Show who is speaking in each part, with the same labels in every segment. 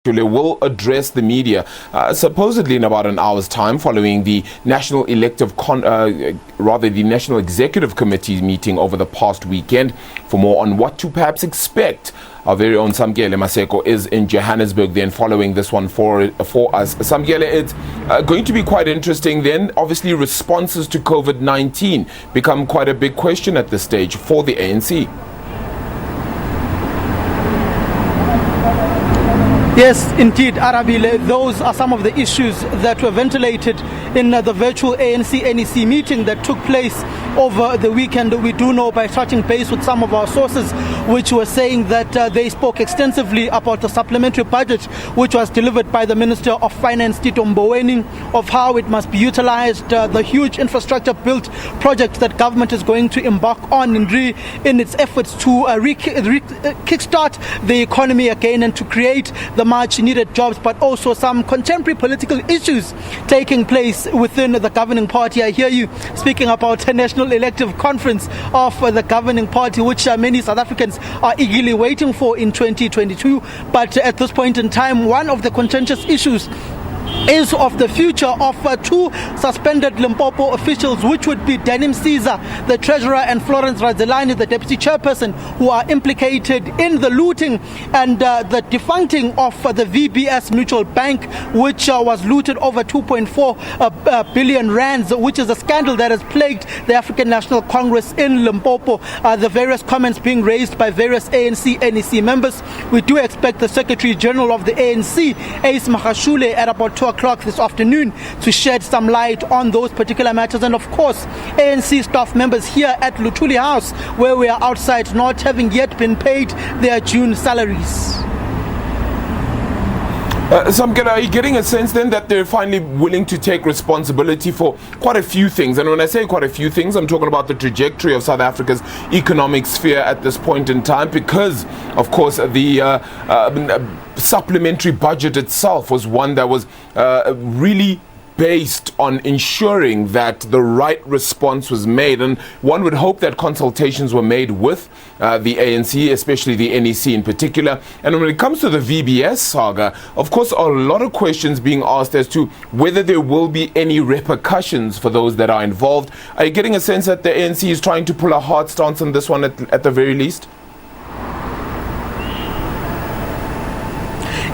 Speaker 1: will address the media supposedly in about an hour's time following the National National Executive Committee meeting over the past weekend. For more on what to perhaps expect, our very own Samkele Maseko is in Johannesburg then following this one for us. Samkele, it's going to be quite interesting then. Obviously responses to COVID-19 become quite a big question at this stage for the ANC.
Speaker 2: Yes, indeed, Arabile, those are some of the issues that were ventilated in the virtual ANC NEC meeting that took place over the weekend. We do know by touching base with some of our sources, which were saying that they spoke extensively about the supplementary budget, which was delivered by the Minister of Finance, Tito Mboweni, of how it must be utilized, the huge infrastructure built project that government is going to embark on in its efforts to kickstart the economy again and to create the much needed jobs, but also some contemporary political issues taking place within the governing party. I hear you speaking about a national elective conference of the governing party, which many South Africans are eagerly waiting for in 2022. But at this point in time, one of the contentious issues is of the future of two suspended Limpopo officials, which would be Denim Caesar, the treasurer, and Florence Radzelani, the deputy chairperson, who are implicated in the looting and the defuncting of the VBS Mutual Bank, which was looted over 2.4 billion rands, which is a scandal that has plagued the African National Congress in Limpopo. The various comments being raised by various ANC NEC members. We do expect the Secretary-General of the ANC, Ace Magashule, at about 2 o'clock this afternoon to shed some light on those particular matters. And of course, ANC staff members here at Luthuli House, where we are outside, not having yet been paid their June salaries.
Speaker 1: Samkele, are you getting a sense then that they're finally willing to take responsibility for quite a few things? And when I say quite a few things, I'm talking about the trajectory of South Africa's economic sphere at this point in time, because, of course, the supplementary budget itself was one that was really based on ensuring that the right response was made, and one would hope that consultations were made with the ANC, especially the NEC in particular. And when it comes to the VBS saga, of course, a lot of questions being asked as to whether there will be any repercussions for those that are involved. Are you getting a sense that the ANC is trying to pull a hard stance on this one at the very least?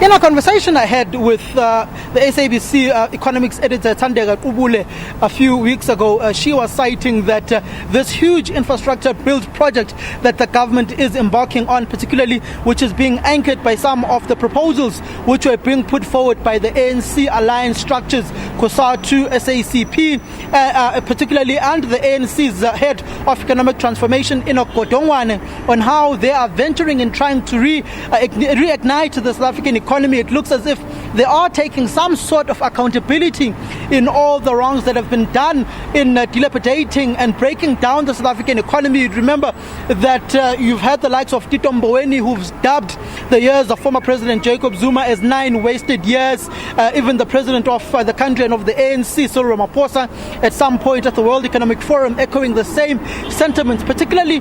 Speaker 2: In a conversation I had with the SABC economics editor Tandega Kubule a few weeks ago, she was citing that this huge infrastructure build project that the government is embarking on, particularly which is being anchored by some of the proposals which were being put forward by the ANC alliance structures, COSATU, SACP, particularly, and the ANC's head of economic transformation, Enoch Godongwane, on how they are venturing in trying to reignite the South African economy. It looks as if they are taking some sort of accountability in all the wrongs that have been done in dilapidating and breaking down the South African economy. You'd remember that you've had the likes of Tito Mboweni, who's dubbed the years of former President Jacob Zuma as 9 wasted years. Even the president of the country and of the ANC, Cyril Ramaphosa, at some point at the World Economic Forum, echoing the same sentiments, particularly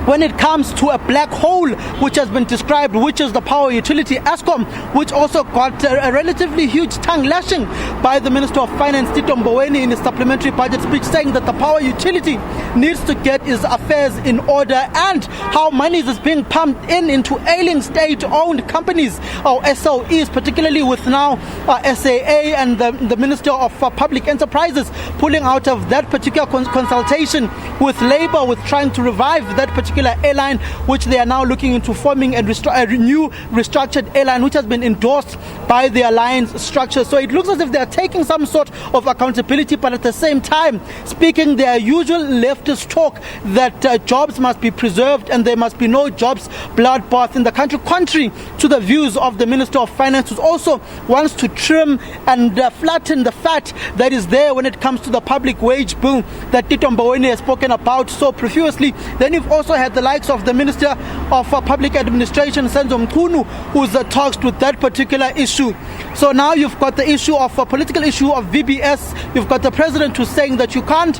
Speaker 2: when it comes to a black hole which has been described, which is the power utility Eskom, which also got a relatively huge tongue lashing by the Minister of Finance, Tito Mboweni, in his supplementary budget speech, saying that the power utility needs to get its affairs in order, and how money is being pumped into ailing state-owned companies, or SOEs, particularly with now SAA and the Minister of Public Enterprises pulling out of that particular consultation with Labour, with trying to revive that particular airline, which they are now looking into forming a new restructured airline, which has been endorsed by the alliance structure. So it looks as if they are taking some sort of accountability, but at the same time speaking their usual leftist talk that jobs must be preserved and there must be no jobs bloodbath in the country, contrary to the views of the Minister of Finance, who also wants to trim and flatten the fat that is there when it comes to the public wage bill that Tito Mboweni has spoken about so profusely. Then you've also had the likes of the Minister of Public Administration, Senzo Mkhunu, who's tasked with that particular issue. So now you've got the issue of a political issue of VBS. You've got the president who's saying that you can't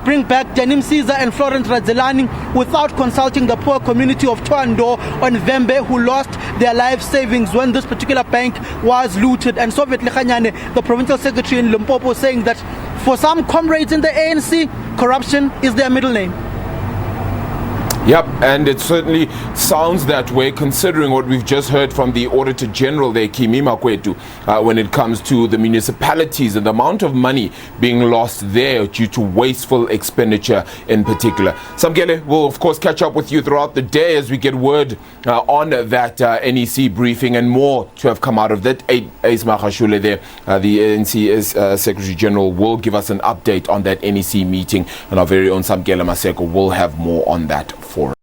Speaker 2: bring back Denim Caesar and Florent Radzelani without consulting the poor community of Toando on Vembe, who lost their life savings when this particular bank was looted. And Soviet Lekhanyane, the provincial secretary in Limpopo, saying that for some comrades in the ANC, corruption is their middle name.
Speaker 1: Yep, and it certainly sounds that way, considering what we've just heard from the Auditor General there, Kimi Makwetu, when it comes to the municipalities and the amount of money being lost there due to wasteful expenditure in particular. Samkele, we'll of course catch up with you throughout the day as we get word on that NEC briefing and more to have come out of that. Ace Magashule there, the ANC Secretary-General, will give us an update on that NEC meeting, and our very own Samkele Maseko will have more on that for